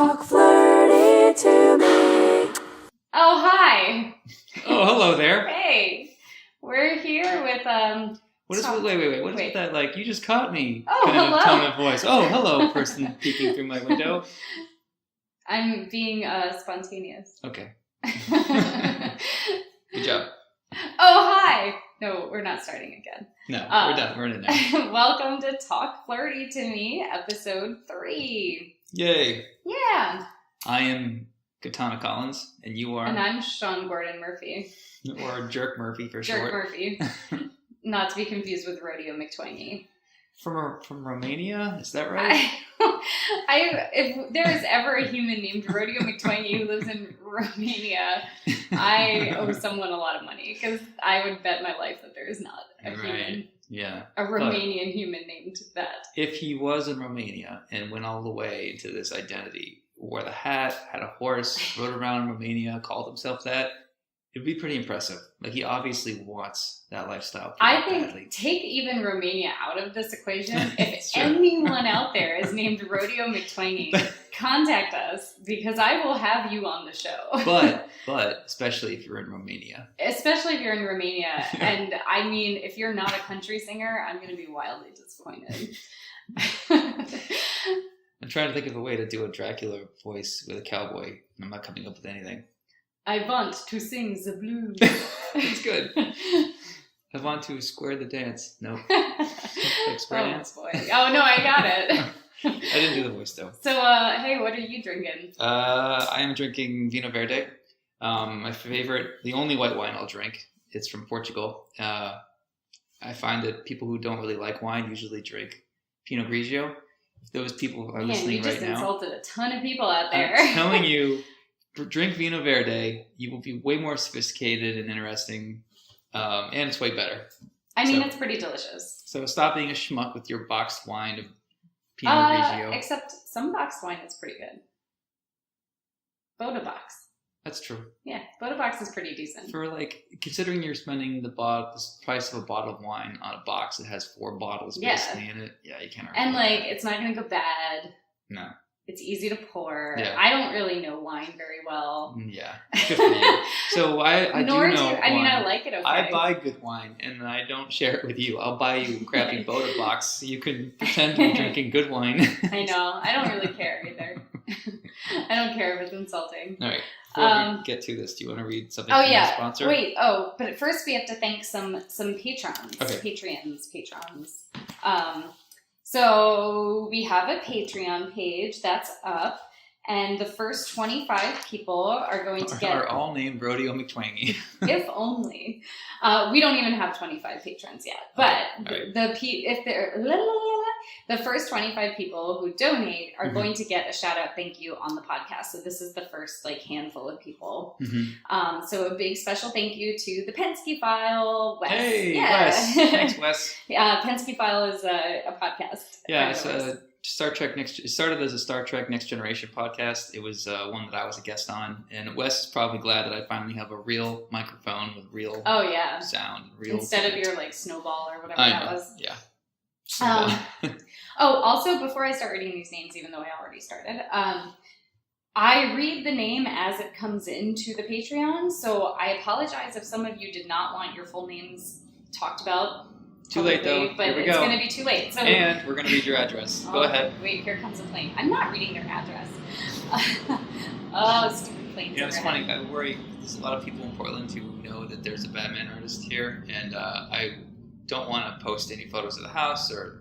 Talk flirty to me. Oh, hi. Oh, hello there. Hey. We're here with What is wait. What is with that? Like, you just caught me. Oh, kind hello. of tone of voice. Oh, hello, person peeking through my window. I'm being spontaneous. Okay. Good job. Oh, hi. No, we're not starting again. No, we're done. We're in it now. Welcome to Talk Flirty to Me, episode 3. Yay. Yeah. I am Katana Collins, and you are? And I'm Sean Gordon Murphy. Or Jerk Murphy for Jerk short. Murphy. Not to be confused with Rodeo McTwangy. From Romania? Is that right? If there is ever a human named Rodeo McTwangy who lives in Romania, I owe someone a lot of money because I would bet my life that there is not a human. Yeah. A Romanian human named that. If he was in Romania and went all the way into this identity, wore the hat, had a horse, rode around Romania, called himself that, it'd be pretty impressive. Like, he obviously wants that lifestyle. I think badly. take even Romania out of this equation. If True. anyone out there is named Rodeo McTwangy, contact us because I will have you on the show. But especially if you're in Romania. Especially if you're in Romania. And I mean, if you're not a country singer, I'm going to be wildly disappointed. I'm trying to think of a way to do a Dracula voice with a cowboy, and I'm not coming up with anything. I want to sing the blues. That's good. I want to square the dance. Nope. Like square dance? Boy. Oh, no, I got it. I didn't do the voice, though. So, hey, what are you drinking? I am drinking Vino Verde. My favorite, the only white wine I'll drink. It's from Portugal. I find that people who don't really like wine usually drink Pinot Grigio. If those people are listening right now. You just insulted a ton of people out there. I'm telling you, drink Vino Verde. You will be way more sophisticated and interesting, and it's way better. I mean, it's pretty delicious. So stop being a schmuck with your boxed wine of Pinot Grigio. Except some boxed wine is pretty good. Boda Box. That's true. Yeah, Boda Box is pretty decent. For considering you're spending the price of a bottle of wine on a box that has 4 bottles basically in it, yeah, you can't argue. And it's not going to go bad. No. It's easy to pour. Yeah. I don't really know wine very well. Yeah, good for you. So I do know wine. I mean, I like it okay. I buy good wine, and I don't share it with you. I'll buy you a crappy Boda box so you can pretend to be drinking good wine. I know. I don't really care either. I don't care if it's insulting. All right. Before we get to this, do you want to read something from the sponsor? Wait. But first we have to thank some patrons. Okay. Patrons. So we have a Patreon page that's up, and the first 25 people are going to get... Are all named Rodeo McTwangy. If only. We don't even have 25 patrons yet, but the first 25 people who donate are going to get a shout out thank you on the podcast. So this is the first handful of people. Mm-hmm. So a big special thank you to the Penske File, Wes. Hey, Wes. Thanks, Wes. Penske File is a podcast. Yeah, it's Star Trek it started as a Star Trek Next Generation podcast. It was one that I was a guest on, and Wes is probably glad that I finally have a real microphone with real sound, instead of your snowball or whatever that was. Yeah. Also, before I start reading these names, even though I already started, I read the name as it comes into the Patreon, so I apologize if some of you did not want your full names talked about. Too late, though. But it's going to be too late. So, and we're going to read your address. Go ahead. Wait, here comes a plane. I'm not reading their address. Stupid planes. It's funny. I worry. There's a lot of people in Portland who know that there's a Batman artist here, and I don't want to post any photos of the house or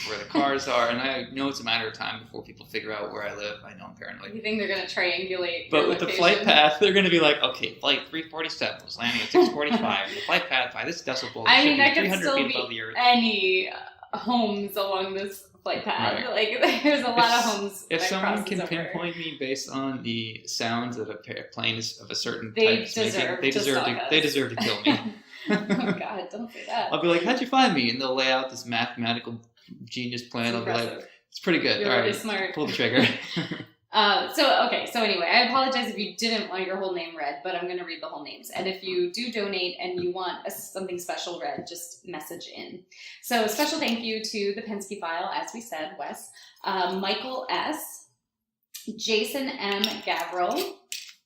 where the cars are, and I know it's a matter of time before people figure out where I live. I know I'm paranoid. You think they're going to triangulate? But with the flight path, they're going to be like, okay, flight 347 was landing at 6:45. The flight path by this decibel should be 300 feet above the earth. Any homes along this flight path? Right. There's a lot of homes. If someone can pinpoint me based on the sounds that a plane is of a certain type is making, they deserve to kill me. Oh God, don't say that. I'll be like, how'd you find me? And they'll lay out this mathematical genius plan. I'll be like, it's pretty good. You're all right, really smart. Pull the trigger. So anyway, I apologize if you didn't want your whole name read, but I'm going to read the whole names. And if you do donate and you want something special read, just message in. So special thank you to the Penske File, as we said, Wes, Michael S., Jason M. Gavril,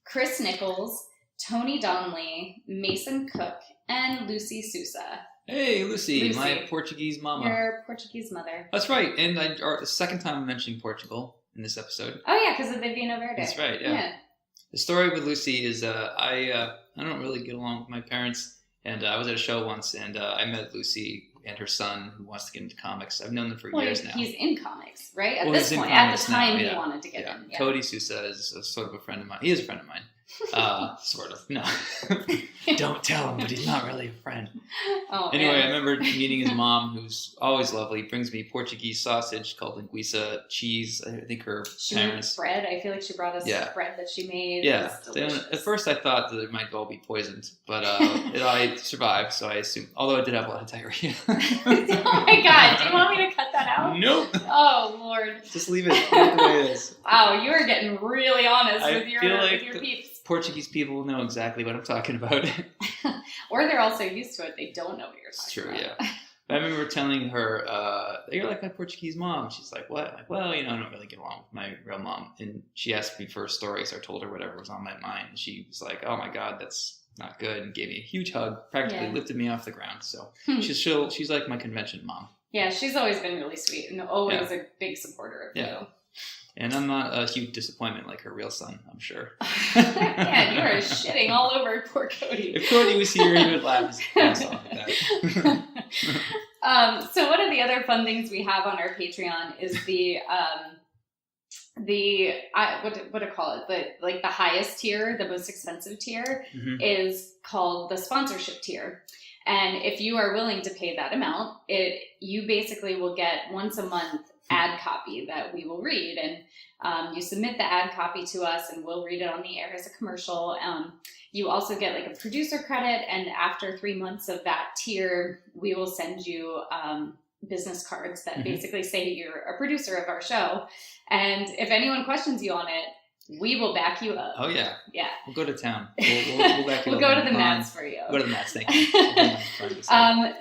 Chris Nichols, Tony Donnelly, Mason Cook, and Lucy Sousa. Hey, Lucy, Lucy. my Portuguese mama. Your Portuguese mother. That's right. And the second time I'm mentioning Portugal in this episode. Oh, yeah, because of the Vino Verde. That's right, yeah. The story with Lucy is I don't really get along with my parents. And I was at a show once, and I met Lucy and her son, who wants to get into comics. I've known them for years now. He's in comics, right? At Well, this he's in point, at the comics now, time, yeah. he wanted to get in. Yeah. Cody Sousa is sort of a friend of mine. He is a friend of mine. Sort of. No. Don't tell him, but he's not really a friend. Oh, Anyway, man. I remember meeting his mom, who's always lovely. Brings me Portuguese sausage called linguiça, cheese. I think her She parents... made bread. I feel like she brought us bread that she made. Yeah. It was delicious. At first I thought that it might all be poisoned, but I survived, so I assume. Although I did have a lot of diarrhea. Oh my god, do you want me to cut that out? Nope. Oh, Lord. Just leave it the way it is. Wow, you are getting really honest I with your feel like peeps. Portuguese people know exactly what I'm talking about. Or they're also used to it. They don't know what you're It's talking true, about. yeah. But I remember telling her, you're like my Portuguese mom. She's like, what? I'm like, well, I don't really get along with my real mom. And she asked me for a story, so I told her whatever was on my mind. And she was like, oh my God, that's not good. And gave me a huge hug, practically lifted me off the ground. So she's like my convention mom. Yeah, she's always been really sweet and always a big supporter of you. And I'm not a huge disappointment like her real son, I'm sure. Yeah, you are shitting all over poor Cody. If Cody was here, he would laugh his ass off at that. So one of the other fun things we have on our Patreon is what do I call it? The highest tier, the most expensive tier is called the sponsorship tier. And if you are willing to pay that amount, you basically will get once a month ad copy that we will read, and you submit the ad copy to us and we'll read it on the air as a commercial. You also get like a producer credit, and after 3 months of that tier, we will send you business cards that basically say you're a producer of our show, and if anyone questions you on it, we will back you up. Oh yeah. Yeah. We'll go to town. We'll back you We'll up. go to the mats for you. We'll go to the mats, thank you.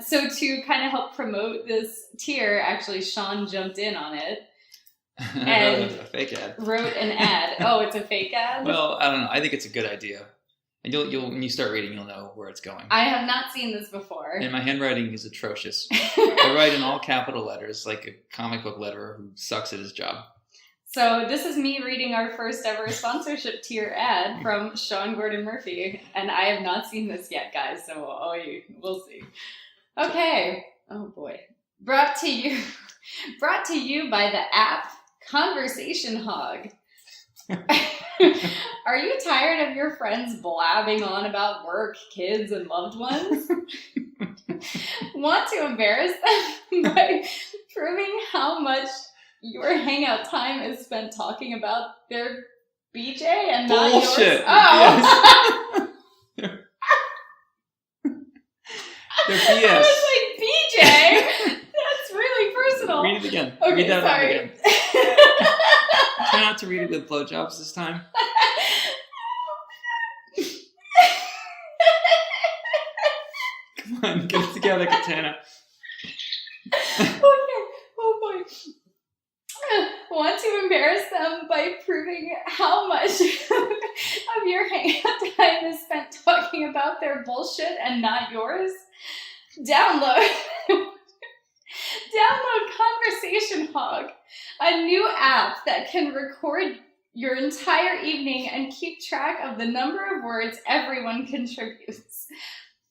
So to kind of help promote this tier, actually Sean jumped in on it. And a fake ad. Wrote an ad. Oh, it's a fake ad? Well, I don't know. I think it's a good idea. And you'll when you start reading, you'll know where it's going. I have not seen this before. And my handwriting is atrocious. I write in all capital letters, like a comic book letterer who sucks at his job. So this is me reading our first ever sponsorship tier ad from Sean Gordon Murphy, and I have not seen this yet, guys. So we'll see. Okay. Oh boy. Brought to you by the app Conversation Hog. Are you tired of your friends blabbing on about work, kids, and loved ones? Want to embarrass them by proving how much your hangout time is spent talking about their BJ and not Bullshit. yours? Oh! Yes. They're BS. I was like, BJ? That's really personal. Read it again. Okay, Read that sorry. out again. Try not to read it with blowjobs this time. Come on, get it together, Katana. Okay. Oh boy. Want to embarrass them by proving how much of your hangout time is spent talking about their bullshit and not yours? Download Conversation Hog, a new app that can record your entire evening and keep track of the number of words everyone contributes.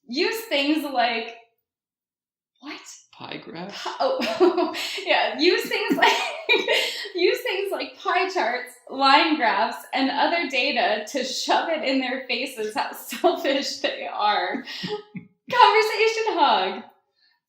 Use things like what? Pie graph? Oh, yeah. Use things like pie charts, line graphs, and other data to shove it in their faces how selfish they are. Conversation Hog.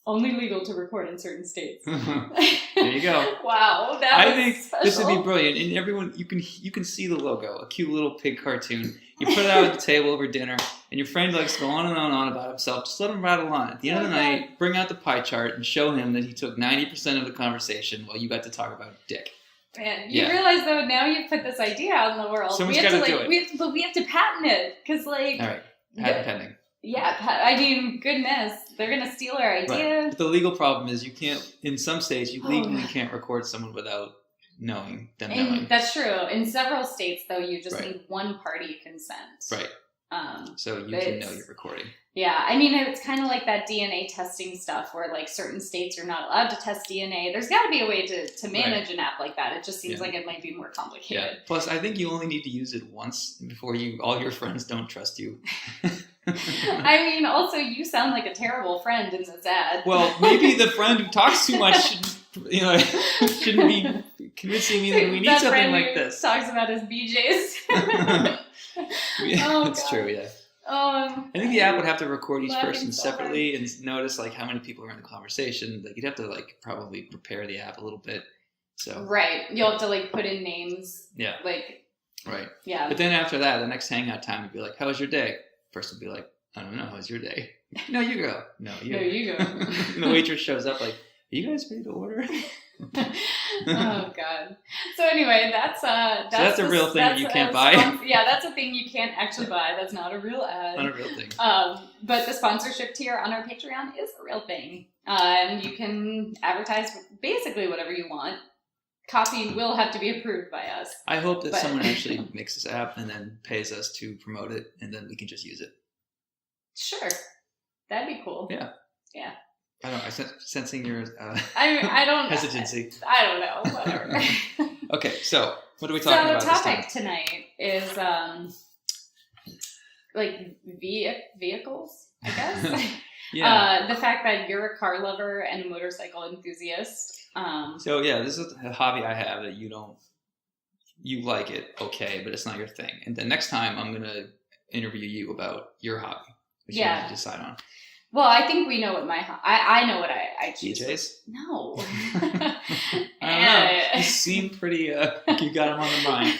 Only legal to record in certain states. There you go. Wow, I think special. this would be brilliant, and everyone you can see the logo, a cute little pig cartoon. You put it out at the table over dinner, and your friend likes to go on and on about himself. Just let him rattle on. At the end of the night, bring out the pie chart and show him that he took 90% of the conversation while you got to talk about dick. Man, you realize though now you've put this idea out in the world. Someone's got to do it. We have to patent it because All right, patent pending. Yeah, I mean, goodness, they're gonna steal our idea. Right. But the legal problem is you can't. In some states, you legally can't record someone without knowing them And knowing. that's true. In several states, though, you just Right. need one party consent. Right. So you but can know you're recording. Yeah, I mean, it's kind of like that DNA testing stuff where, like, certain states are not allowed to test DNA. There's got to be a way to manage an app like that. It just seems like it might be more complicated. Yeah. Plus, I think you only need to use it once before all your friends don't trust you. I mean, also, you sound like a terrible friend in this ad. Well, maybe the friend who talks too much shouldn't be convincing me that we need that something friend like who this. talks about his BJs. That's true, yeah. I think the app would have to record each person so separately and notice like how many people are in the conversation. Like you'd have to like probably prepare the app a little bit. So Right. You'll have to like put in names. Yeah. Like Right. Yeah. But then after that, the next hangout time would be like, "How was your day?" Person would be like, "I don't know. How's your day?" "No, you go." "No, you." No, you go. And the waitress shows up like, "Are you guys ready to order?" Oh God. So anyway, that's a real thing that you can't buy. Yeah, that's a thing you can't actually buy. That's not a real ad. Not a real thing. But the sponsorship tier on our Patreon is a real thing. And you can advertise basically whatever you want. Copy will have to be approved by us. I hope that someone actually makes this app and then pays us to promote it, and then we can just use it. Sure. That'd be cool. Yeah. Yeah. I don't know. I'm sensing your I don't hesitancy. I don't know. Whatever. Okay, so what are we talking about So this the time? topic tonight is like vehicles, I guess. Yeah. The fact that you're a car lover and a motorcycle enthusiast. So yeah, this is a hobby I have that you like it, okay, but it's not your thing. And then next time I'm gonna interview you about your hobby, which you have to decide on. Well, I think we know what I know what I choose. DJs? No. I don't know. You seem pretty, you got them on the mind.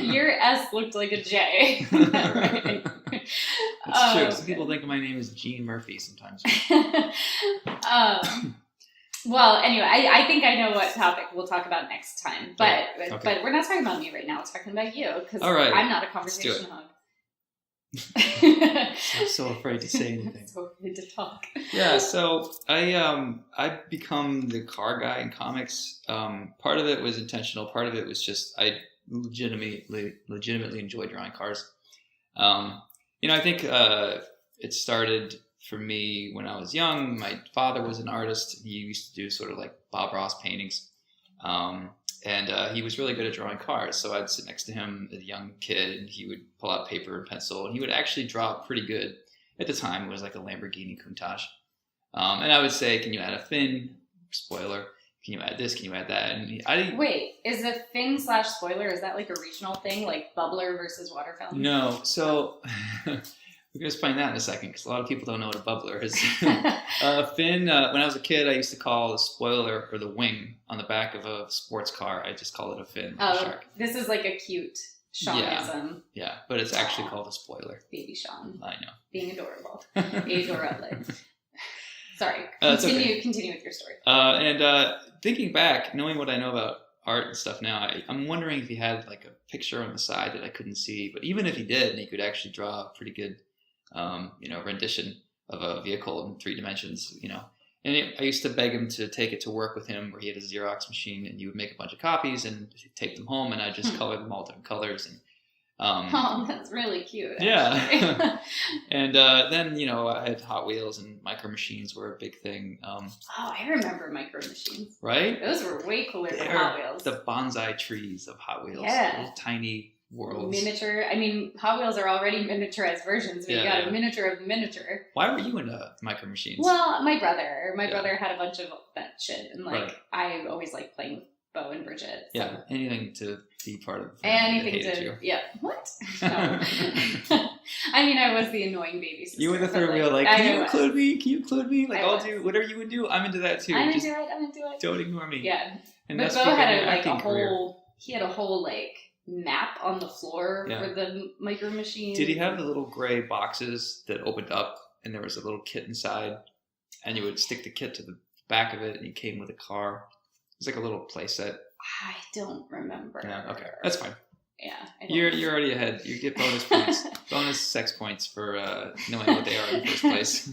Your S looked like a J. Right? That's true. Some people think my name is Gene Murphy sometimes. Well, anyway, I think I know what topic we'll talk about next time. But but we're not talking about me right now. We're talking about you because I'm not a conversation hog. I'm so afraid to say anything. So afraid to talk. Yeah, so I've become the car guy in comics. Part of it was intentional. Part of it was just I legitimately enjoy drawing cars. I think it started for me when I was young. My father was an artist. He used to do sort of like Bob Ross paintings. And he was really good at drawing cars. So I'd sit next to him as a young kid, and he would pull out paper and pencil, and he would actually draw pretty good. At the time, it was like a Lamborghini Countach. And I would say, "Can you add a fin?" Spoiler. "Can you add this? Can you add that?" And Wait, is a fin/spoiler, is that like a regional thing, like bubbler versus waterfountain? No. So we're going to explain that in a second, because a lot of people don't know what a bubbler is. Fin, when I was a kid, I used to call the spoiler or the wing on the back of a sports car. I just call it a fin. Oh, this is like a cute Seanism. Yeah, but it's actually called a spoiler. Baby Sean. I know. Being adorable. Adorable. Sorry. Continue with your story. And thinking back, knowing what I know about art and stuff now, I'm wondering if he had like a picture on the side that I couldn't see. But even if he did, and he could actually draw a pretty good, rendition of a vehicle in 3 dimensions, And I used to beg him to take it to work with him, where he had a Xerox machine, and he would make a bunch of copies and take them home, and I just color them all different colors. And oh, that's really cute. Yeah. And then, I had Hot Wheels, and Micro Machines were a big thing. I remember Micro Machines. Right? Those were way cooler than Hot Wheels. The bonsai trees of Hot Wheels. Yeah. Little tiny worlds. Miniature. I mean, Hot Wheels are already miniaturized versions, but you got a miniature of miniature. Why were you into Micro Machines? Well, my brother had a bunch of that shit, and I always liked playing with Bo and Bridget. So. Yeah, anything to be part of. Anything to, what? No. I mean, I was the annoying baby sister. You were the third wheel, can you include me? Can you include me? I'll do whatever you would do. I'm into that too. I'm into it. Don't ignore me. Yeah. And but that's Bo had he had a whole map on the floor for the Micro Machine. Did he have the little gray boxes that opened up, and there was a little kit inside, and you would stick the kit to the back of it, and it came with a car? It was like a little play set. I don't remember. Yeah, okay. That's fine. Yeah. You're already ahead. You get bonus points, bonus sex points for knowing what they are in the first place.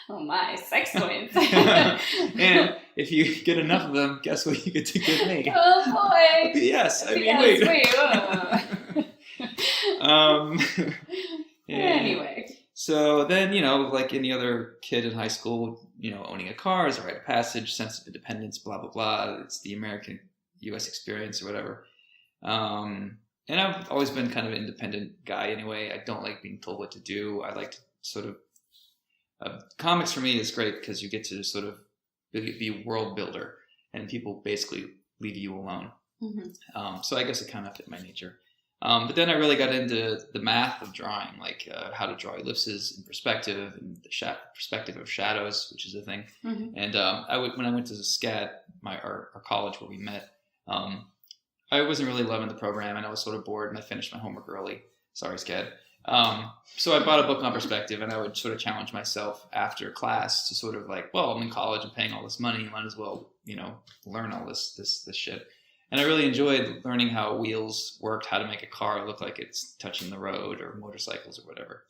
Oh my, sex points. And if you get enough of them, guess what you get to give me? Oh boy. Yes. I mean, Yes, wait. Anyway. So then, like any other kid in high school, owning a car is a rite of passage, sense of independence, blah, blah, blah. It's the American U.S. experience or whatever. And I've always been kind of an independent guy anyway. I don't like being told what to do. I like to sort of... comics for me is great because you get to sort of be a world builder and people basically leave you alone. Mm-hmm. So I guess it kind of fit my nature. But then I really got into the math of drawing, like how to draw ellipses in perspective and the perspective of shadows, which is a thing. Mm-hmm. And when I went to SCAD, our college where we met, I wasn't really loving the program and I was sort of bored and I finished my homework early. Sorry, SCAD. So I bought a book on perspective and I would sort of challenge myself after class to sort of like, well, I'm in college, I'm paying all this money, I might as well, learn all this shit. And I really enjoyed learning how wheels worked, how to make a car look like it's touching the road or motorcycles or whatever.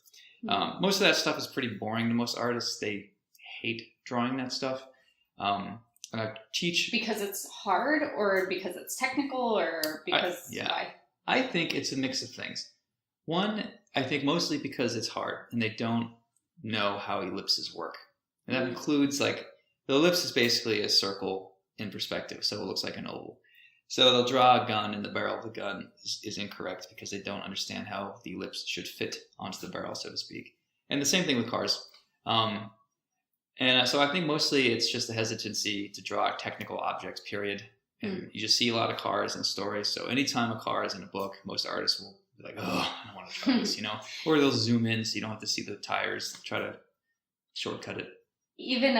Mm-hmm. Most of that stuff is pretty boring to most artists. They hate drawing that stuff. And I teach... Because it's hard or because it's technical or because... Why? I think it's a mix of things. One, I think mostly because it's hard and they don't know how ellipses work. And that includes the ellipse is basically a circle in perspective, so it looks like an oval. So they'll draw a gun and the barrel of the gun is incorrect because they don't understand how the ellipse should fit onto the barrel, so to speak. And the same thing with cars. So I think mostly it's just a hesitancy to draw technical objects, period. And you just see a lot of cars in stories. So anytime a car is in a book, most artists will be like, oh, I don't want to try this, Or they'll zoom in so you don't have to see the tires, try to shortcut it. Even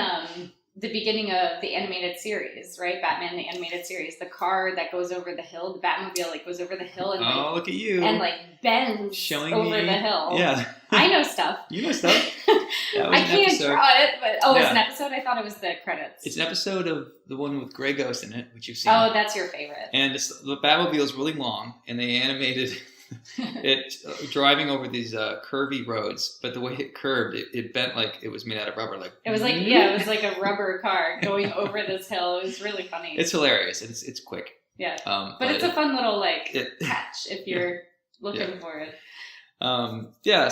the beginning of the animated series, right? Batman, the animated series, the car that goes over the hill, the Batmobile goes over the hill and look at you. And bends showing over me the hill. Yeah. I know stuff. You know stuff. I can't draw it, but it's an episode? I thought it was the credits. It's an episode of the one with Grey Ghost in it, which you've seen. Oh, that's your favorite. And the Batmobile is really long, and they animated it driving over these curvy roads, but the way it curved, it bent like it was made out of rubber. It was like a rubber car going over this hill. It was really funny. It's hilarious. It's quick. Yeah, but it's a fun little patch if you're looking for it.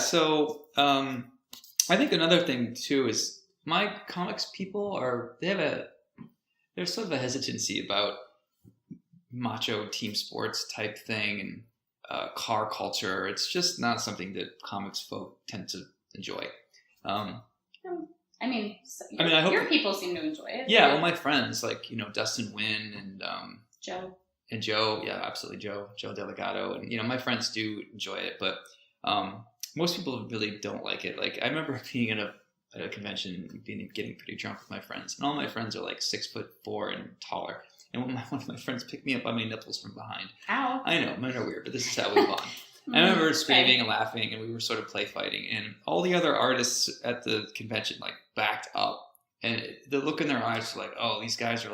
So I think another thing too is my comics people there's sort of a hesitancy about macho team sports type thing and car culture. It's just not something that comics folk tend to enjoy. I hope your people seem to enjoy it. Yeah, well, my friends Dustin Wynn and Joe. And Joe, yeah, absolutely, Joe Delgado, and my friends do enjoy it, but most people really don't like it. Like I remember being at a convention, getting pretty drunk with my friends, and all my friends are 6'4" and taller. And one of my friends picked me up by my nipples from behind. Ow. I know, men are weird, but this is how we bond. I remember screaming and laughing, and we were sort of play fighting, and all the other artists at the convention backed up, and the look in their eyes was oh, these guys are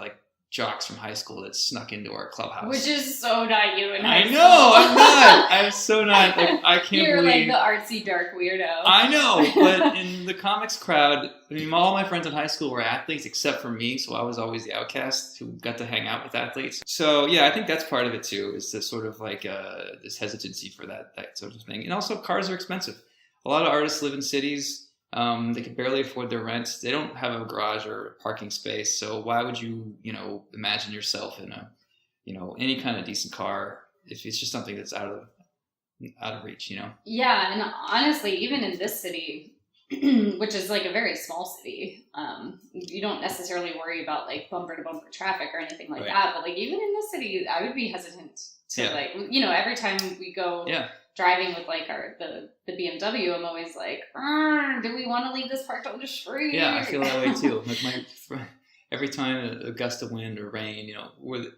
jocks from high school that snuck into our clubhouse. Which is so not you in high school. I know, I'm not. I'm so not. I can't You're believe... the artsy dark weirdo. I know, but in the comics crowd, all my friends in high school were athletes except for me, so I was always the outcast who got to hang out with athletes. So yeah, I think that's part of it too, is this sort of this hesitancy for that sort of thing. And also cars are expensive. A lot of artists live in cities. They can barely afford their rent. They don't have a garage or a parking space. So why would you, imagine yourself in a, any kind of decent car if it's just something that's out of reach, Yeah, and honestly, even in this city, which is a very small city, you don't necessarily worry about bumper to bumper traffic or anything like that. But even in this city, I would be hesitant to every time we go. Yeah. Driving with the BMW, I'm always do we want to leave this parked on the street? Yeah, I feel that way too. Every time a gust of wind or rain, we're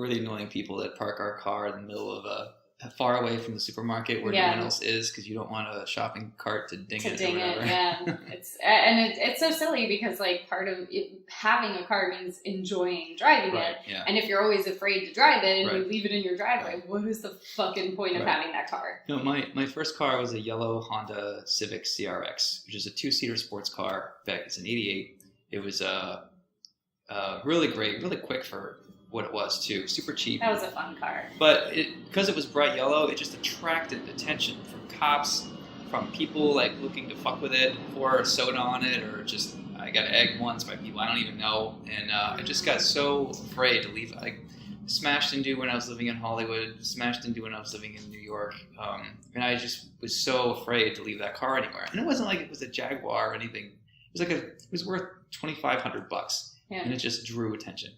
the annoying people that park our car in the middle of a far away from the supermarket where Yeah. everyone else is because you don't want a shopping cart to ding it or whatever. Yeah. It's so silly because like part of having a car means enjoying driving Right, it. yeah. And if you're always afraid to drive it and Right. you leave it in your driveway, what is the fucking point of Right. having that car? No, my first car was a yellow Honda Civic CRX, which is a 2-seater sports car. In fact, it's an 88. It was really great, really quick for what it was too. Super cheap. That was a fun car. But because it was bright yellow, it just attracted attention from cops, from people like looking to fuck with it, pour soda on it, or just I got egged once by people I don't even know, and I just got so afraid to leave. I smashed into when I was living in Hollywood, smashed into when I was living in New York, and I just was so afraid to leave that car anywhere. And it wasn't like it was a Jaguar or anything. It was worth $2,500, Yeah. and it just drew attention.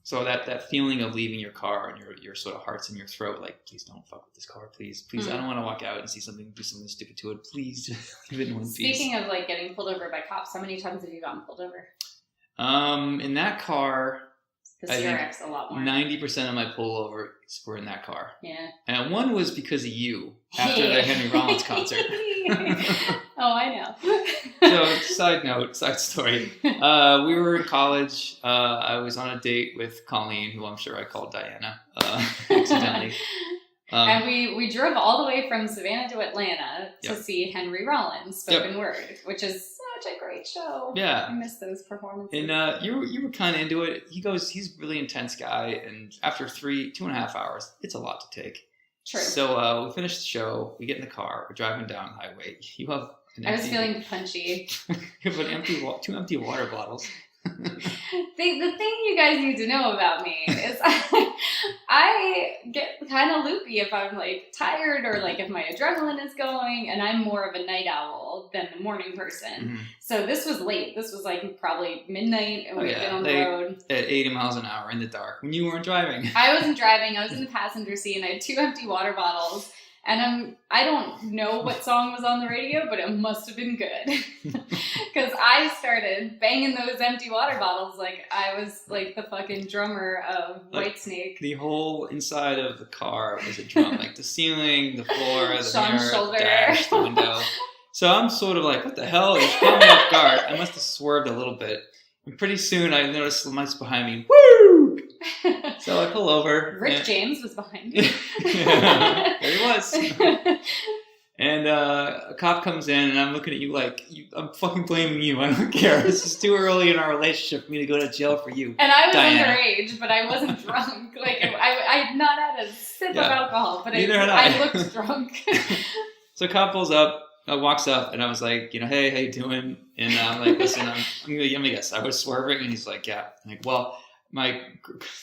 So that feeling of leaving your car and your sort of heart's in your throat, like, please don't fuck with this car, please. I don't want to walk out and see something, do something stupid to it. Please leave it in one piece. Speaking of like getting pulled over by cops, how many times have you gotten pulled over? In that car, The I think CRX a lot more. 90% of my pullovers were in that car. Yeah. And one was because of you after the Henry Rollins concert. Oh, I know. So, side story. We were in college. I was on a date with Colleen, who I'm sure I called Diana accidentally. And we drove all the way from Savannah to Atlanta to Yep. see Henry Rollins spoken word, which is such a great show. Yeah. I miss those performances. And you were kind of into it. He's a really intense guy, and after 2.5 hours, it's a lot to take. True. So we finished the show. We get in the car. We're driving down the highway. You have I was feeling punchy. you have two empty water bottles. The thing you guys need to know about me is I get kind of loopy if I'm like tired or like if my adrenaline is going, and I'm more of a night owl than a morning person. Mm-hmm. So this was late. This was like probably midnight, and we've been on the late, road at 80 miles an hour in the dark when you weren't driving. I wasn't driving. I was in the passenger seat, and I had 2 empty water bottles. And I don't know what song was on the radio, but it must have been good. Because I started banging those empty water bottles like I was like the fucking drummer of Whitesnake. The whole inside of the car was a drum. Like the ceiling, the floor, the Sean's mirror, shoulder. the dash, the window. So I'm sort of like, what the hell? It's caught me off guard. I must have swerved a little bit. And pretty soon I noticed the lights behind me. Woo! So I pull over. Rick James was behind me. There he was. And a cop comes in, and I'm looking at you like, I'm fucking blaming you. I don't care. This is too early in our relationship for me to go to jail for you. And I was Diana. underage, but I wasn't drunk. Like I had not had a sip of alcohol, but Neither had I looked drunk. So cop pulls up, walks up, and I was like, hey, how you doing? And I'm like, listen, I'm gonna guess. I was swerving, and he's like, yeah. I'm like, well,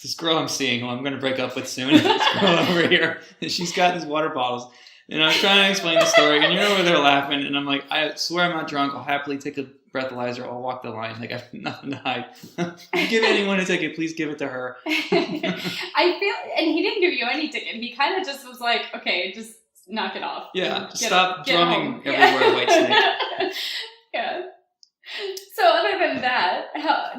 this girl I'm seeing, who I'm gonna break up with soon, this girl over here, and she's got these water bottles. And I was trying to explain the story, and you're over there laughing, and I'm like, I swear I'm not drunk. I'll happily take a breathalyzer. I'll walk the line. Like, I have nothing to hide. If you give anyone a ticket, please give it to her. I feel, and he didn't give you any ticket. He kind of just was like, okay, just knock it off. Yeah, stop drumming home. everywhere, Whitesnake. Yeah. So other than that,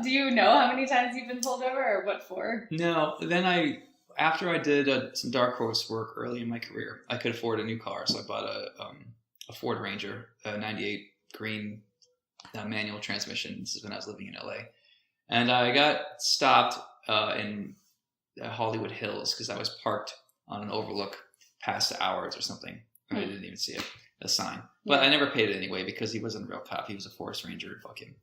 do you know how many times you've been pulled over, or what for? No, then after I did some dark horse work early in my career, I could afford a new car, so I bought a Ford Ranger, a 98 green manual transmission. This is when I was living in LA. And I got stopped in Hollywood Hills because I was parked on an overlook past the hours or something. And I didn't even see it, a sign. But I never paid it anyway because he wasn't a real cop. He was a forest ranger. Fuck him.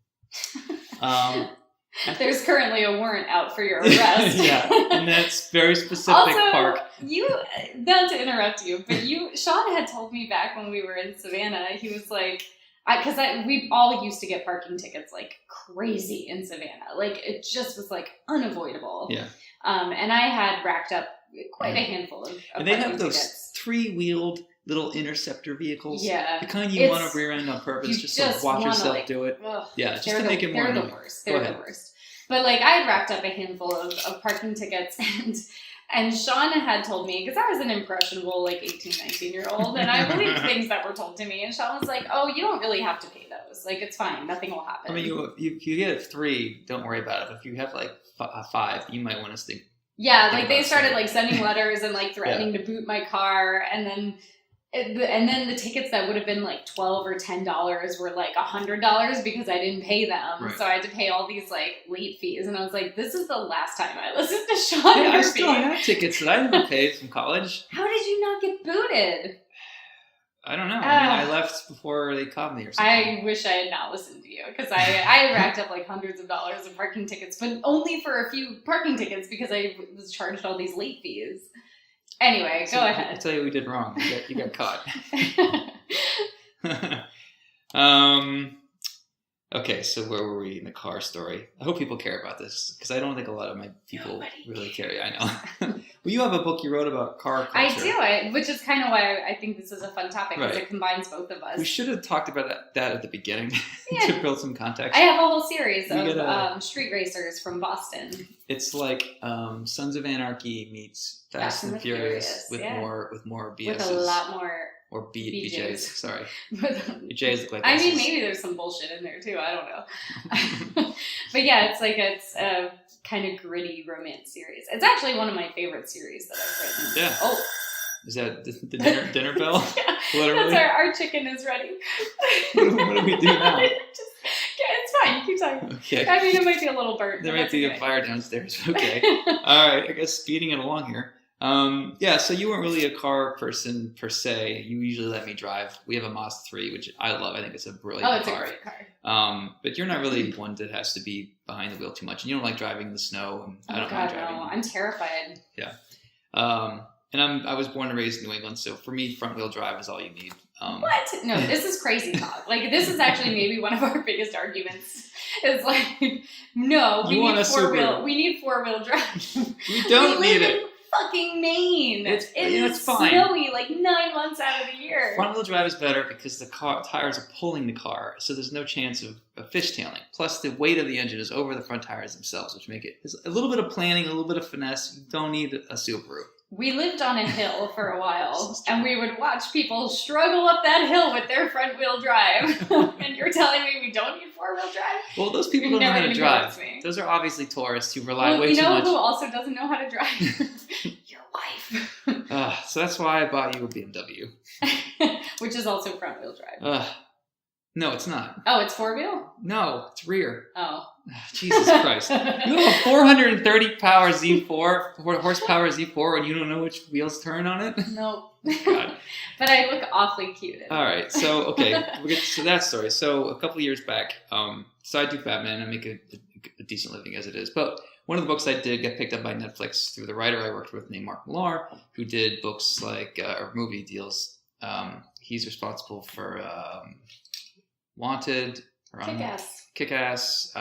There's currently a warrant out for your arrest. Yeah, and that's very specific also, park. Not to interrupt you, but Sean had told me back when we were in Savannah, he was like, because we all used to get parking tickets like crazy in Savannah. Like, it just was like unavoidable. Yeah. And I had racked up quite a handful of And they have those tickets. 3-wheeled little interceptor vehicles. Yeah. The kind you want to rear end on purpose, just to watch yourself do it. Ugh, Yeah, just to make it more. They're the worst. They're the worst. But like, I had racked up a handful of parking tickets, and Sean had told me, because I was an impressionable like 18, 19-year-old, and I believed things that were told to me, and Sean was like, oh, you don't really have to pay those. Like, it's fine. Nothing will happen. I mean, if you get a 3, don't worry about it. If you have like a 5, you might want to Yeah, think like they about started saying. like sending letters and like threatening to boot my car, and then the tickets that would have been like $12 or $10 were like $100 because I didn't pay them. Right. So I had to pay all these like late fees, and I was like, this is the last time I listened to Sean Yeah, I Murphy. still have tickets that I never paid from college. How did you not get booted? I don't know. I mean, I left before they caught me or something. I wish I had not listened to you, because I racked up like hundreds of dollars in parking tickets, but only for a few parking tickets because I was charged all these late fees. Anyway, go ahead. I'll tell you what we did wrong. You got caught. Okay, so where were we in the car story? I hope people care about this, because I don't think a lot of my people really care. I know. Well, you have a book you wrote about car culture. I do, which is kind of why I think this is a fun topic, because Right. it combines both of us. We should have talked about that at the beginning to build some context. I have a whole series We of gotta- street racers from Boston. It's like Sons of Anarchy meets Fast and the Furious with yeah. more BSs. With a lot more. Or BJs. Sorry. With- BJs look like I mean, S's. maybe there's some bullshit in there too. I don't know. But yeah, it's a kind of gritty romance series. It's actually one of my favorite series that I've written. Yeah. Oh. Is that the dinner bell? Yeah, Literally. that's our chicken is ready. What do we do now? It's fine. Keep talking. Okay. I mean, it might be a little burnt. There but might that's be okay. a fire downstairs. Okay. All right. I guess speeding it along here. Yeah, so you weren't really a car person per se. You usually let me drive. We have a Mazda 3, which I love. I think it's a brilliant Oh, it's car. a great car. But you're not really one that has to be behind the wheel too much. And you don't like driving in the snow. And I don't mind driving. No. I'm terrified. Yeah. And I was born and raised in New England, so for me, front wheel drive is all you need. What? No, this is crazy talk. Like, this is actually maybe one of our biggest arguments. It's like, no, we You want need a Subaru. We need 4-wheel drive. We don't we need live it. in fucking Maine. It's It's fine. snowy like 9 months out of the year. Front wheel drive is better because the tires are pulling the car, so there's no chance of fishtailing. Plus, the weight of the engine is over the front tires themselves, which make it a little bit of planning, a little bit of finesse. You don't need a Subaru. We lived on a hill for a while, and we would watch people struggle up that hill with their front-wheel drive. And you're telling me we don't need 4-wheel drive? Well, those people You're don't know never how to gonna drive. convince me. Those are obviously tourists who rely Well, way you too know much. who also doesn't know how to drive? Your wife. So that's why I bought you a BMW. Which is also front-wheel drive. No, it's not. Oh, it's 4-wheel? No, it's rear. Oh. Jesus Christ. You have a 430 power horsepower Z4 and you don't know which wheels turn on it? No. God. But I look awfully cute in it. All right. So, okay. We'll get to that story. So, a couple of years back, so I do Batman. I make a decent living as it is. But one of the books I did got picked up by Netflix through the writer I worked with named Mark Millar, who did books like, or movie deals. He's responsible for Wanted. Kick-Ass.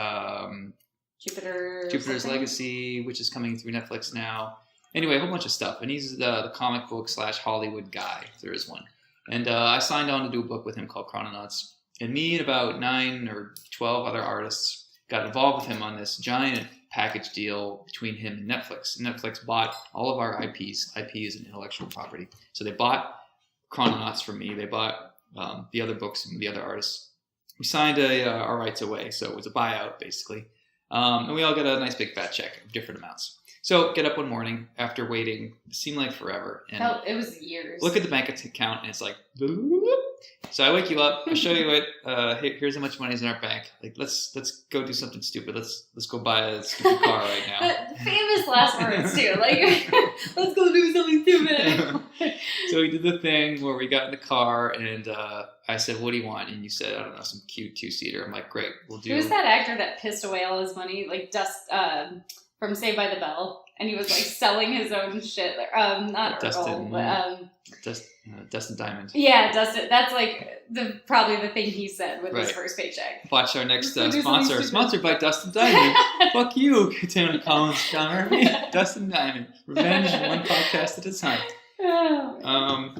Jupiter's something? Legacy, which is coming through Netflix now. Anyway, a whole bunch of stuff. And he's the comic book / Hollywood guy, if there is one. And I signed on to do a book with him called Chrononauts. And me and about 9 or 12 other artists got involved with him on this giant package deal between him and Netflix. Netflix bought all of our IPs. IP is an intellectual property. So they bought Chrononauts from me. They bought the other books from the other artists. We signed our rights away, so it was a buyout, basically. And we all got a nice big fat check of different amounts. So get up one morning after waiting, it seemed like forever. And it was years. look at the bank account, and it's like... So I wake you up, I show you it, here's how much money is in our bank. Like, let's go do something stupid. Let's go buy a stupid car right now. The famous last words, too. Like, let's go do something stupid. So we did the thing where we got in the car, and I said, what do you want? And you said, I don't know, some cute 2-seater. I'm like, great, we'll do... Who's that actor that pissed away all his money? Like, from Saved by the Bell. And he was, like, selling his own shit. Not Dustin, Earl, but... Dustin Diamond. Yeah, Dustin. That's, like, probably the thing he said with his Right. first paycheck. Watch our next Let's do something sponsor. stupid. Sponsored by Dustin Diamond. Fuck you, Katana Collins, John Murphy. Dustin Diamond. Revenge, one podcast at a time. Oh,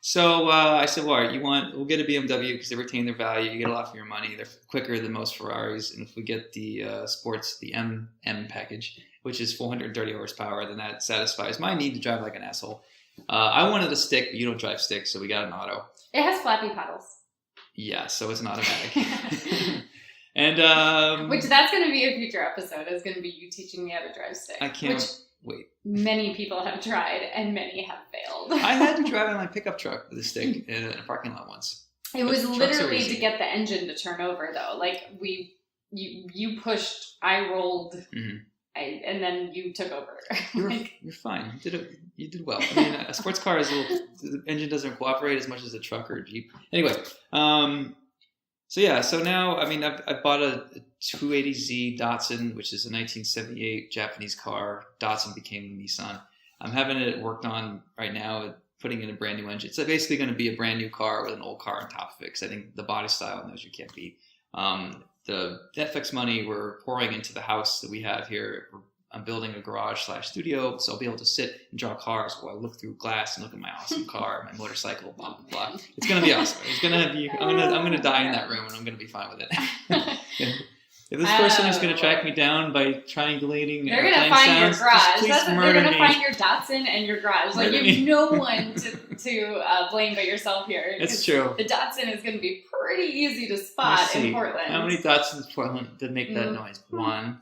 So I said, well, all right, we'll get a BMW because they retain their value. You get a lot for your money. They're quicker than most Ferraris. And if we get the sports, the M package, which is 430 horsepower, then that satisfies my need to drive like an asshole. I wanted a stick, but you don't drive sticks, so we got an auto. it has flappy paddles. Yeah, so it's an automatic. And Which that's going to be a future episode. Is going to be you teaching me how to drive stick. I can't. Which wait. Many people have tried, and many have failed. I had to drive on my pickup truck with a stick in a parking lot once. It was Trucks are literally easy. to get the engine to turn over, though. Like, you pushed, I rolled, and then you took over. You're fine. You did well. I mean, a sports car is the engine doesn't cooperate as much as a truck or a Jeep. Anyway, so now, I mean, I bought a 280Z Datsun, which is a 1978 Japanese car. Datsun became Nissan. I'm having it worked on right now, putting in a brand new engine. It's basically going to be a brand new car with an old car on top of it, because I think the body style and those you can't beat. The Netflix money we're pouring into the house that we have here. I'm building a garage/studio, so I'll be able to sit and draw cars while I look through glass and look at my awesome car, my motorcycle, blah blah blah. It's gonna be awesome. It's gonna be. I'm gonna die in that room, and I'm gonna be fine with it. If this person is gonna track me down by triangulating, they're gonna find sounds, your garage. They're gonna me. find your Datsun and your garage. Like, you have no one to blame but yourself here. It's true. The Datsun is gonna be pretty easy to spot in Portland. How many Datsuns Portland did make that noise? One.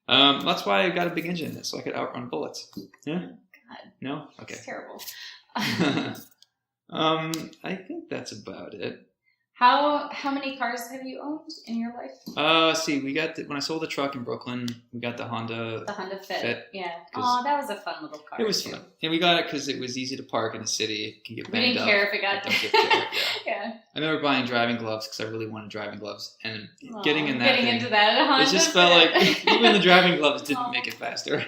That's why I got a big engine in this, so I could outrun bullets. Yeah? God. No? Okay. It's terrible. I think that's about it. How many cars have you owned in your life? See, we got when I sold the truck in Brooklyn, we got the Honda. The Honda Fit. Fit. Yeah. Oh, that was a fun little car. It was fun, and we got it because it was easy to park in the city. It can get We banged didn't up. care if it got. Don't get killed, Yeah. I remember buying driving gloves because I really wanted driving gloves, and getting into that Honda it just felt Fit. like even the driving gloves didn't make it faster.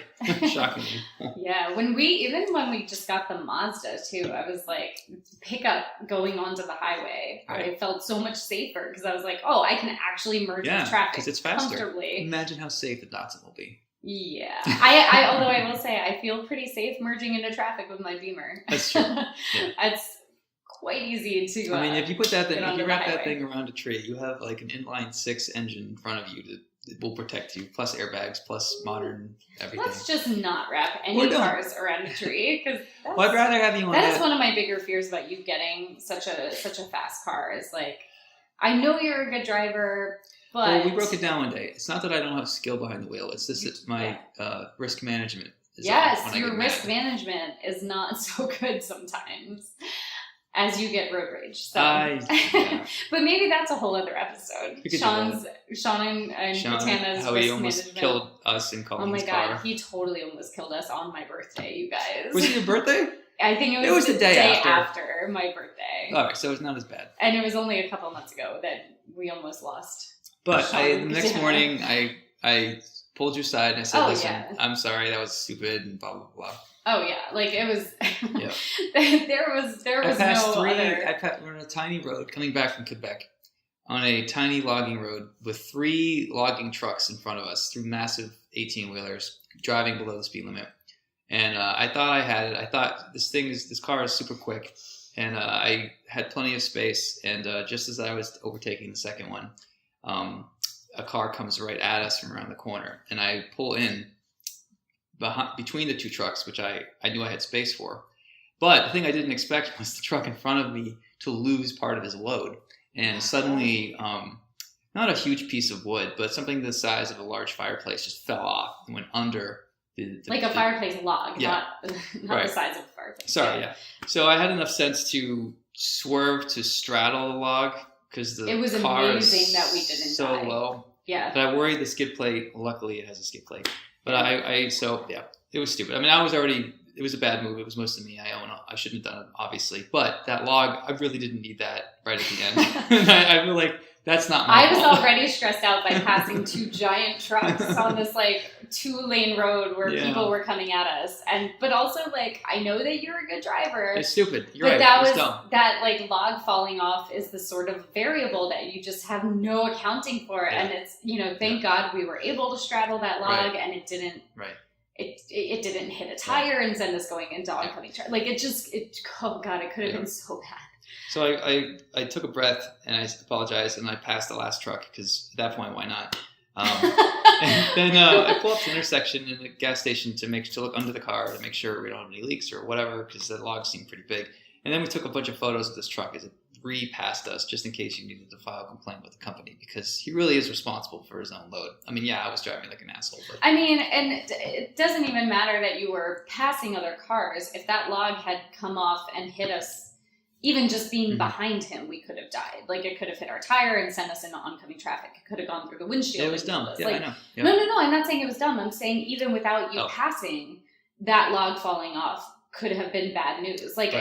Shockingly. Yeah, when we just got the Mazda too, I was like, pickup going onto the highway. Right. I felt so much safer because I was like, oh, I can actually merge with traffic because it's faster. comfortably. Imagine how safe the Datsun will be. Yeah, I although I will say I feel pretty safe merging into traffic with my Beamer. That's true. Yeah. It's quite easy to. I mean, if you put that thing, get if onto you the wrap that highway. thing around a tree, you have like an inline 6 engine in front of you that will protect you, plus airbags, plus modern everything. Let's just not wrap Or any don't. cars around a tree because Well, I'd rather have you on that is one of my bigger fears about you getting such a fast car. Is like, I know you're a good driver, but Well, we broke it down one day. It's not that I don't have skill behind the wheel. It's just that my risk management is off when I your get risk mad. management is not so good sometimes as you get road rage. So, yeah. but maybe that's a whole other episode. We could do Sean and Sean, Katana's how risk he almost management. killed us in Oh my Colin's god, car. he totally almost killed us on my birthday, you guys. Was it your birthday? I think it was the day after my birthday. All right, so it's not as bad. And it was only a couple months ago that we almost lost. But Sean the next Katana. morning, I pulled you aside and I said, Oh, listen, yeah. I'm sorry, that was stupid and blah, blah, blah. Oh yeah, like it was. Yeah. there was I passed no we're other. on a tiny road coming back from Quebec on a tiny logging road with 3 logging trucks in front of us, 3 massive 18-wheelers driving below the speed limit. And I thought I had it. I thought this car is super quick. And I had plenty of space. And just as I was overtaking the second one, a car comes right at us from around the corner. And I pull in between the 2 trucks, which I knew I had space for. But the thing I didn't expect was the truck in front of me to lose part of his load. And suddenly, not a huge piece of wood, but something the size of a large fireplace just fell off and went under a fireplace log, Yeah. not the size of a fireplace. Sorry, yeah. So I had enough sense to swerve to straddle the log because the It was car amazing is that we didn't so die. low. Yeah. But I worried the skid plate. Luckily, it has a skid plate. But it was stupid. I mean, it was a bad move. It was mostly me. I shouldn't have done it, obviously. But that log, I really didn't need that right at the end. I feel like that's not my I was fault. already stressed out by passing 2 giant trucks on this like 2-lane road where people were coming at us, but also like I know that you're a good driver. It's stupid. You're but right. that it was was dumb. that like log falling off is the sort of variable that you just have no accounting for, Yeah. and it's thank God we were able to straddle that log and it didn't. Right. It didn't hit a tire and send us going into oncoming traffic. Like oh god, it could have been so bad. So I took a breath and I apologized and I passed the last truck because at that point, why not? And then I pull up to the intersection in the gas station to look under the car to make sure we don't have any leaks or whatever because the log seemed pretty big. And then we took a bunch of photos of this truck as it past us just in case you needed to file a complaint with the company, because he really is responsible for his own load. I mean, yeah, I was driving like an asshole. But... I mean, and it doesn't even matter that you were passing other cars. If that log had come off and hit us, even just being behind him, we could have died. Like, it could have hit our tire and sent us into oncoming traffic. It could have gone through the windshield. It was dumb. Yeah, like, I know. Yep. No, I'm not saying it was dumb. I'm saying even without you passing, that log falling off could have been bad news. Like,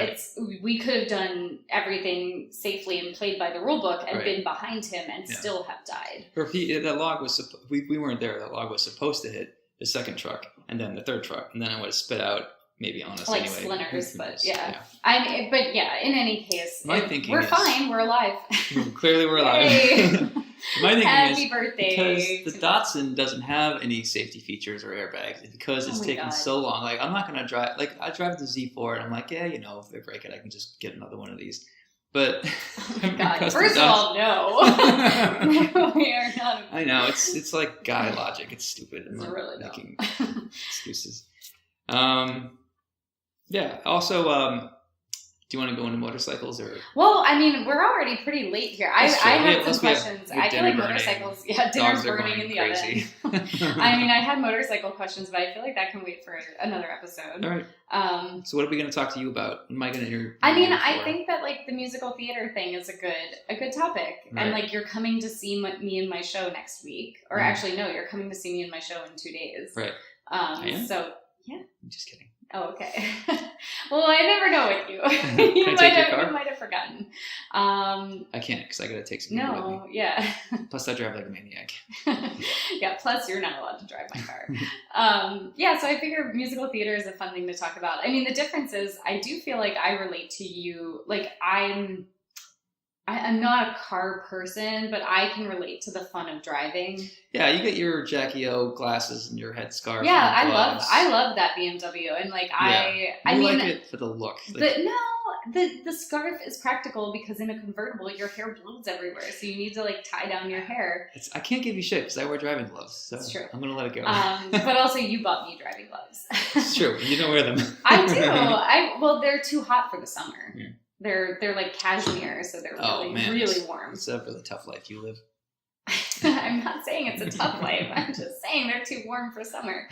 we could have done everything safely and played by the rule book and been behind him and still have died. Or if that log was, we weren't there. That log was supposed to hit the second truck and then the third truck, and then it would have spit out maybe on us like anyway. splinters, but in any case, we're fine. We're alive. Clearly, we're alive. My thinking Happy is birthday, because the Datsun doesn't have any safety features or airbags, because it's taken so long. Like, I'm not going to drive. Like, I drive the Z4, and I'm like, yeah, if they break it, I can just get another one of these. But oh my God. First of all, no, we are not. I know it's like guy logic. It's stupid. It's really making excuses. Yeah. Also, do you want to go into motorcycles or? Well, I mean, we're already pretty late here. I had some questions. I feel like motorcycles. Yeah, dinner's burning in the oven. I mean, I had motorcycle questions, but I feel like that can wait for another episode. All right. So what are we going to talk to you about? What am I going to interview? I mean, I think that like the musical theater thing is a good topic, and like you're coming to see me in my show next week, or actually no, you're coming to see me in my show in 2 days. Right. So yeah. I'm just kidding. Oh, okay. Well, I never know with you. You might have forgotten. I can't, because I got to take some people with me. No, yeah. Plus, I drive like a maniac. Yeah, plus you're not allowed to drive my car. Yeah, so I figure musical theater is a fun thing to talk about. I mean, the difference is I do feel like I relate to you. Like, I'm not a car person, but I can relate to the fun of driving. Yeah, you get your Jackie O glasses and your headscarf. Yeah, I love that BMW, and like I mean, like it for the look. The scarf is practical because in a convertible your hair blows everywhere, so you need to like tie down your hair. I can't give you shit because I wear driving gloves, so it's true. I'm gonna let it go. But also you bought me driving gloves. It's true. You don't wear them. I do. Well, they're too hot for the summer. Yeah. They're like cashmere, so they're really warm. It's a really tough life you live. I'm not saying it's a tough life. I'm just saying they're too warm for summer.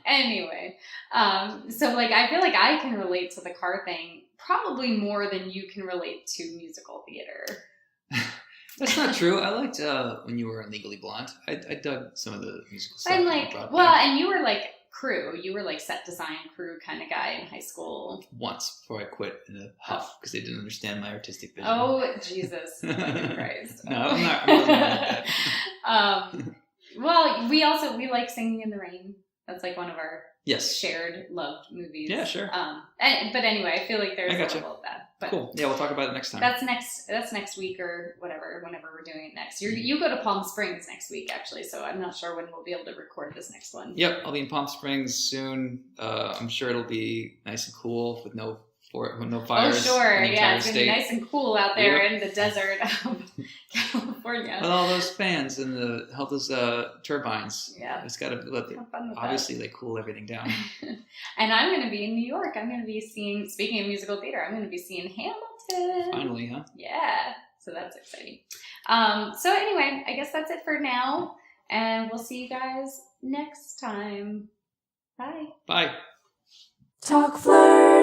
Anyway, so like I feel like I can relate to the car thing probably more than you can relate to musical theater. That's not true. I liked when you were in Legally Blonde. I dug some of the musical stuff. I'm like, and you were like crew. You were like set design crew kind of guy in high school. Once before I quit in a huff because they didn't understand my artistic vision. Oh Jesus Christ! No, I'm not like that. Well, we like Singing in the Rain. That's like one of our shared loved movies. Yeah, sure. But anyway, I feel like there's a little of that. But cool. Yeah, we'll talk about it next time. That's next week or whatever, whenever we're doing it next. You go to Palm Springs next week, actually, so I'm not sure when we'll be able to record this next one. Yep, I'll be in Palm Springs soon. I'm sure it'll be nice and cool with no fires. Oh, sure. Yeah, it's going to be nice and cool out there in the desert of California. With all those fans and all those turbines. Yeah. It's got to obviously they cool everything down. And I'm going to be in New York. I'm going to be speaking of musical theater, I'm going to be seeing Hamilton. Finally, huh? Yeah. So that's exciting. So anyway, I guess that's it for now. And we'll see you guys next time. Bye. Bye. Talk flirt.